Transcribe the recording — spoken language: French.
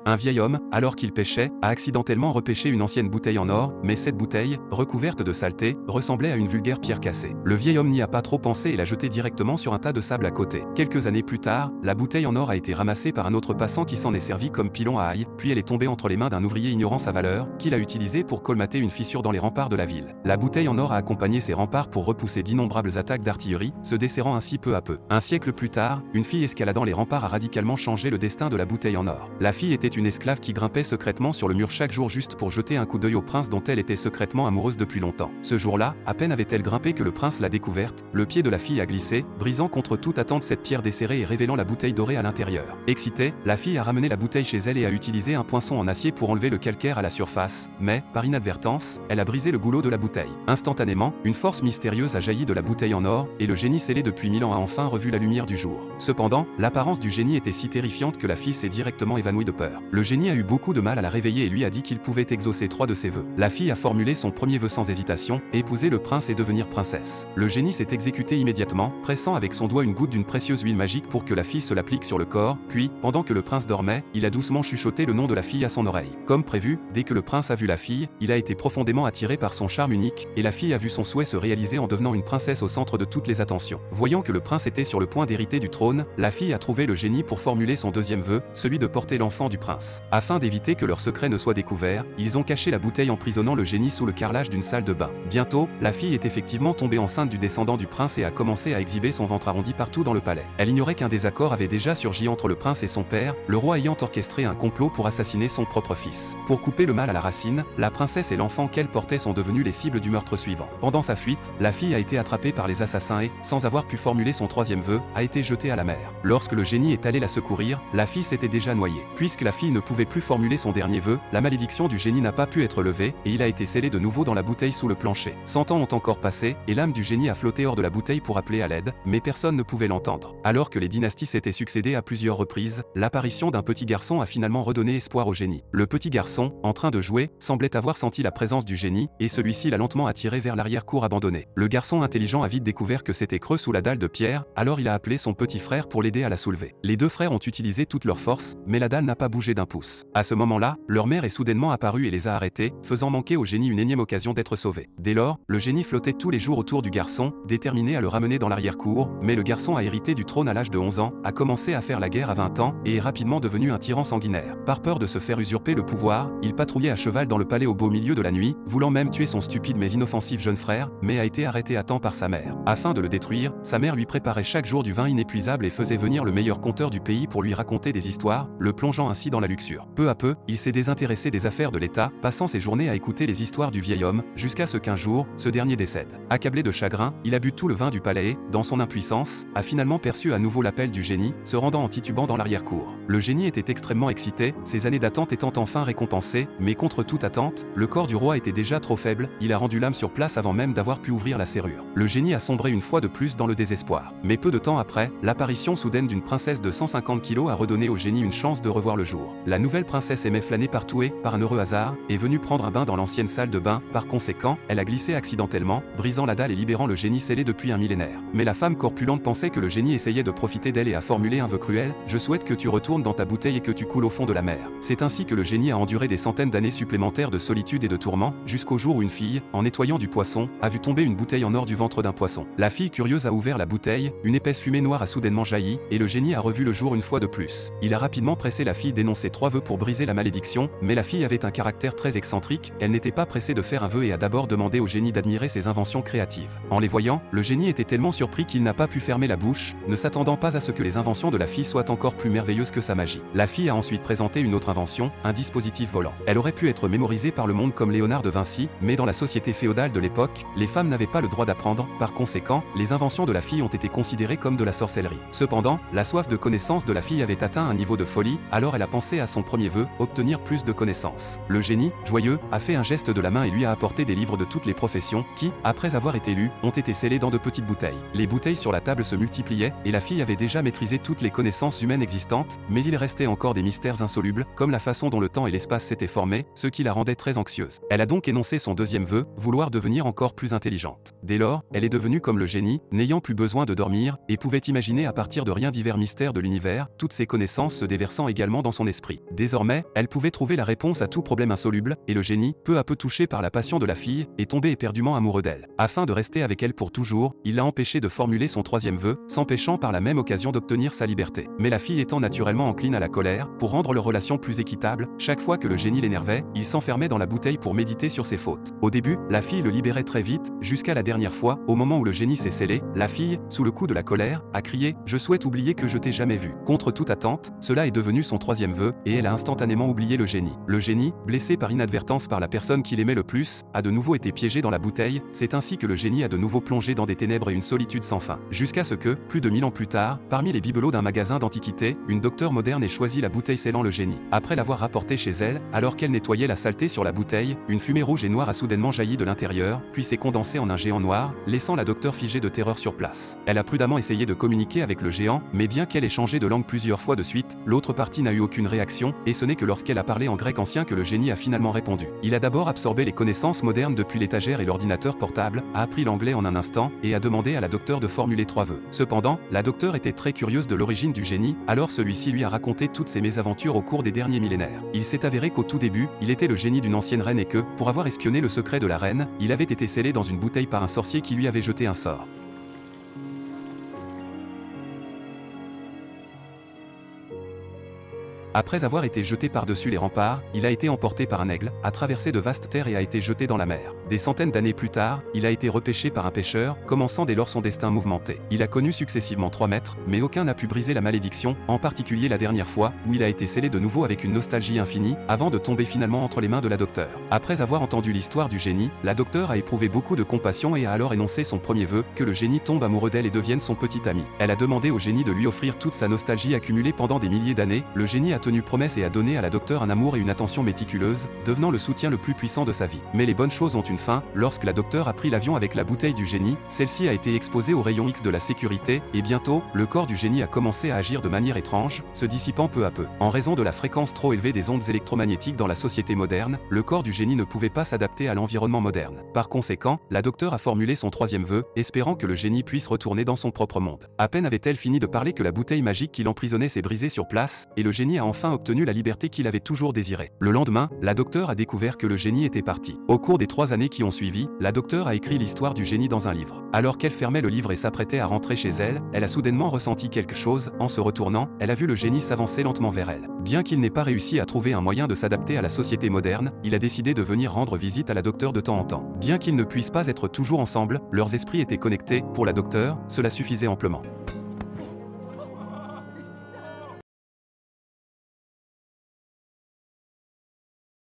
Un vieil homme, alors qu'il pêchait, a accidentellement repêché une ancienne bouteille en or, mais cette bouteille, recouverte de saleté, ressemblait à une vulgaire pierre cassée. Le vieil homme n'y a pas trop pensé et l'a jetée directement sur un tas de sable à côté. Quelques années plus tard, la bouteille en or a été ramassée par un autre passant qui s'en est servi comme pilon à ail, puis elle est tombée entre les mains d'un ouvrier ignorant sa valeur, qui l'a utilisée pour colmater une fissure dans les remparts de la ville. La bouteille en or a accompagné ces remparts pour repousser d'innombrables attaques d'artillerie, se desserrant ainsi peu à peu. Un siècle plus tard, une fille escaladant les remparts a radicalement changé le destin de la bouteille en or. La fille était une esclave qui grimpait secrètement sur le mur chaque jour juste pour jeter un coup d'œil au prince dont elle était secrètement amoureuse depuis longtemps. Ce jour-là, à peine avait-elle grimpé que le prince l'a découverte, le pied de la fille a glissé, brisant contre toute attente cette pierre desserrée et révélant la bouteille dorée à l'intérieur. Excitée, la fille a ramené la bouteille chez elle et a utilisé un poinçon en acier pour enlever le calcaire à la surface, mais, par inadvertance, elle a brisé le goulot de la bouteille. Instantanément, une force mystérieuse a jailli de la bouteille en or, et le génie scellé depuis 1000 ans a enfin revu la lumière du jour. Cependant, l'apparence du génie était si terrifiante que la fille s'est directement évanouie de peur. Le génie a eu beaucoup de mal à la réveiller et lui a dit qu'il pouvait exaucer 3 de ses vœux. La fille a formulé son premier vœu sans hésitation, épouser le prince et devenir princesse. Le génie s'est exécuté immédiatement, pressant avec son doigt une goutte d'une précieuse huile magique pour que la fille se l'applique sur le corps, puis, pendant que le prince dormait, il a doucement chuchoté le nom de la fille à son oreille. Comme prévu, dès que le prince a vu la fille, il a été profondément attiré par son charme unique, et la fille a vu son souhait se réaliser en devenant une princesse au centre de toutes les attentions. Voyant que le prince était sur le point d'hériter du trône, la fille a trouvé le génie pour formuler son deuxième vœu, celui de porter l'enfant du prince. Afin d'éviter que leur secret ne soit découvert, ils ont caché la bouteille emprisonnant le génie sous le carrelage d'une salle de bain. Bientôt, la fille est effectivement tombée enceinte du descendant du prince et a commencé à exhiber son ventre arrondi partout dans le palais. Elle ignorait qu'un désaccord avait déjà surgi entre le prince et son père, le roi ayant orchestré un complot pour assassiner son propre fils. Pour couper le mal à la racine, la princesse et l'enfant qu'elle portait sont devenus les cibles du meurtre suivant. Pendant sa fuite, la fille a été attrapée par les assassins et, sans avoir pu formuler son troisième vœu, a été jetée à la mer. Lorsque le génie est allé la secourir, la fille s'était déjà noyée. Puisque la fille ne pouvait plus formuler son dernier vœu, la malédiction du génie n'a pas pu être levée, et il a été scellé de nouveau dans la bouteille sous le plancher. 100 ans ont encore passé, et l'âme du génie a flotté hors de la bouteille pour appeler à l'aide, mais personne ne pouvait l'entendre. Alors que les dynasties s'étaient succédées à plusieurs reprises, l'apparition d'un petit garçon a finalement redonné espoir au génie. Le petit garçon, en train de jouer, semblait avoir senti la présence du génie, et celui-ci l'a lentement attiré vers l'arrière-cour abandonnée. Le garçon intelligent a vite découvert que c'était creux sous la dalle de pierre, alors il a appelé son petit frère pour l'aider à la soulever. Les deux frères ont utilisé toute leur force, mais la dalle n'a pas bougé d'un pouce. À ce moment-là, leur mère est soudainement apparue et les a arrêtés, faisant manquer au génie une énième occasion d'être sauvé. Dès lors, le génie flottait tous les jours autour du garçon, déterminé à le ramener dans l'arrière-cour, mais le garçon a hérité du trône à l'âge de 11 ans, a commencé à faire la guerre à 20 ans, et est rapidement devenu un tyran sanguinaire. Par peur de se faire usurper le pouvoir, il patrouillait à cheval dans le palais au beau milieu de la nuit, voulant même tuer son stupide mais inoffensif jeune frère, mais a été arrêté à temps par sa mère. Afin de le détruire, sa mère lui préparait chaque jour du vin inépuisable et faisait venir le meilleur conteur du pays pour lui raconter des histoires, le plongeant ainsi dans la luxure. Peu à peu, il s'est désintéressé des affaires de l'État, passant ses journées à écouter les histoires du vieil homme, jusqu'à ce qu'un jour, ce dernier décède. Accablé de chagrin, il a bu tout le vin du palais et, dans son impuissance, a finalement perçu à nouveau l'appel du génie, se rendant en titubant dans l'arrière-cour. Le génie était extrêmement excité, ses années d'attente étant enfin récompensées, mais contre toute attente, le corps du roi était déjà trop faible, il a rendu l'âme sur place avant même d'avoir pu ouvrir la serrure. Le génie a sombré une fois de plus dans le désespoir. Mais peu de temps après, l'apparition soudaine d'une princesse de 150 kilos a redonné au génie une chance de revoir le jour. La nouvelle princesse aimait flâner partout et, par un heureux hasard, est venue prendre un bain dans l'ancienne salle de bain, par conséquent, elle a glissé accidentellement, brisant la dalle et libérant le génie scellé depuis un millénaire. Mais la femme corpulente pensait que le génie essayait de profiter d'elle et a formulé un vœu cruel: je souhaite que tu retournes dans ta bouteille et que tu coules au fond de la mer. C'est ainsi que le génie a enduré des centaines d'années supplémentaires de solitude et de tourments, jusqu'au jour où une fille, en nettoyant du poisson, a vu tomber une bouteille en or du ventre d'un poisson. La fille curieuse a ouvert la bouteille, une épaisse fumée noire a soudainement jailli, et le génie a revu le jour une fois de plus. Il a rapidement pressé la fille d'énoncer 3 vœux pour briser la malédiction, mais la fille avait un caractère très excentrique, elle n'était pas pressée de faire un vœu et a d'abord demandé au génie d'admirer ses inventions créatives. En les voyant, le génie était tellement surpris qu'il n'a pas pu fermer la bouche, ne s'attendant pas à ce que les inventions de la fille soient encore plus merveilleuses que sa magie. La fille a ensuite présenté une autre invention, un dispositif volant. Elle aurait pu être mémorisée par le monde comme Léonard de Vinci, mais dans la société féodale de l'époque, les femmes n'avaient pas le droit d'apprendre, par conséquent, les inventions de la fille ont été considérées comme de la sorcellerie. Cependant, la soif de connaissance de la fille avait atteint un niveau de folie, alors elle a pensé à son premier vœu, obtenir plus de connaissances. Le génie, joyeux, a fait un geste de la main et lui a apporté des livres de toutes les professions, qui, après avoir été lus, ont été scellés dans de petites bouteilles. Les bouteilles sur la table se multipliaient, et la fille avait déjà maîtrisé toutes les connaissances humaines existantes, mais il restait encore des mystères insolubles, comme la façon dont le temps et l'espace s'étaient formés, ce qui la rendait très anxieuse. Elle a donc énoncé son deuxième vœu, vouloir devenir encore plus intelligente. Dès lors, elle est devenue comme le génie, n'ayant plus besoin de dormir, et pouvait imaginer à partir de rien divers mystères de l'univers, toutes ses connaissances se déversant également dans son esprit. esprit. Désormais, elle pouvait trouver la réponse à tout problème insoluble, et le génie, peu à peu touché par la passion de la fille, est tombé éperdument amoureux d'elle. Afin de rester avec elle pour toujours, il l'a empêché de formuler son troisième vœu, s'empêchant par la même occasion d'obtenir sa liberté. Mais la fille étant naturellement encline à la colère, pour rendre leur relation plus équitable, chaque fois que le génie l'énervait, il s'enfermait dans la bouteille pour méditer sur ses fautes. Au début, la fille le libérait très vite, jusqu'à la dernière fois, au moment où le génie s'est scellé, la fille, sous le coup de la colère, a crié « Je souhaite oublier que je t'ai jamais vu ». Contre toute attente, cela est devenu son troisième vœu, et elle a instantanément oublié le génie. Le génie, blessé par inadvertance par la personne qu'il aimait le plus, a de nouveau été piégé dans la bouteille, c'est ainsi que le génie a de nouveau plongé dans des ténèbres et une solitude sans fin. Jusqu'à ce que, plus de 1000 ans plus tard, parmi les bibelots d'un magasin d'antiquités, une docteure moderne ait choisi la bouteille scellant le génie. Après l'avoir rapportée chez elle, alors qu'elle nettoyait la saleté sur la bouteille, une fumée rouge et noire a soudainement jailli de l'intérieur, puis s'est condensée en un géant noir, laissant la docteure figée de terreur sur place. Elle a prudemment essayé de communiquer avec le géant, mais bien qu'elle ait changé de langue plusieurs fois de suite, l'autre partie n'a eu aucune réaction, et ce n'est que lorsqu'elle a parlé en grec ancien que le génie a finalement répondu. Il a d'abord absorbé les connaissances modernes depuis l'étagère et l'ordinateur portable, a appris l'anglais en un instant, et a demandé à la docteure de formuler 3 vœux. Cependant, la docteure était très curieuse de l'origine du génie, alors celui-ci lui a raconté toutes ses mésaventures au cours des derniers millénaires. Il s'est avéré qu'au tout début, il était le génie d'une ancienne reine et que, pour avoir espionné le secret de la reine, il avait été scellé dans une bouteille par un sorcier qui lui avait jeté un sort. Après avoir été jeté par-dessus les remparts, il a été emporté par un aigle, a traversé de vastes terres et a été jeté dans la mer. Des centaines d'années plus tard, il a été repêché par un pêcheur, commençant dès lors son destin mouvementé. Il a connu successivement 3 maîtres, mais aucun n'a pu briser la malédiction, en particulier la dernière fois, où il a été scellé de nouveau avec une nostalgie infinie, avant de tomber finalement entre les mains de la docteure. Après avoir entendu l'histoire du génie, la docteure a éprouvé beaucoup de compassion et a alors énoncé son premier vœu, que le génie tombe amoureux d'elle et devienne son petit ami. Elle a demandé au génie de lui offrir toute sa nostalgie accumulée pendant des milliers d'années. Le génie a tenu promesse et a donné à la docteure un amour et une attention méticuleuse, devenant le soutien le plus puissant de sa vie. Mais les bonnes choses ont une fin, lorsque la docteure a pris l'avion avec la bouteille du génie, celle-ci a été exposée aux rayons X de la sécurité, et bientôt, le corps du génie a commencé à agir de manière étrange, se dissipant peu à peu. En raison de la fréquence trop élevée des ondes électromagnétiques dans la société moderne, le corps du génie ne pouvait pas s'adapter à l'environnement moderne. Par conséquent, la docteure a formulé son troisième vœu, espérant que le génie puisse retourner dans son propre monde. À peine avait-elle fini de parler que la bouteille magique qui l'emprisonnait s'est brisée sur place, et le génie a enfin obtenu la liberté qu'il avait toujours désirée. Le lendemain, la docteure a découvert que le génie était parti. Au cours des 3 années qui ont suivi, la docteure a écrit l'histoire du génie dans un livre. Alors qu'elle fermait le livre et s'apprêtait à rentrer chez elle, elle a soudainement ressenti quelque chose. En se retournant, elle a vu le génie s'avancer lentement vers elle. Bien qu'il n'ait pas réussi à trouver un moyen de s'adapter à la société moderne, il a décidé de venir rendre visite à la docteure de temps en temps. Bien qu'ils ne puissent pas être toujours ensemble, leurs esprits étaient connectés. Pour la docteure, cela suffisait amplement.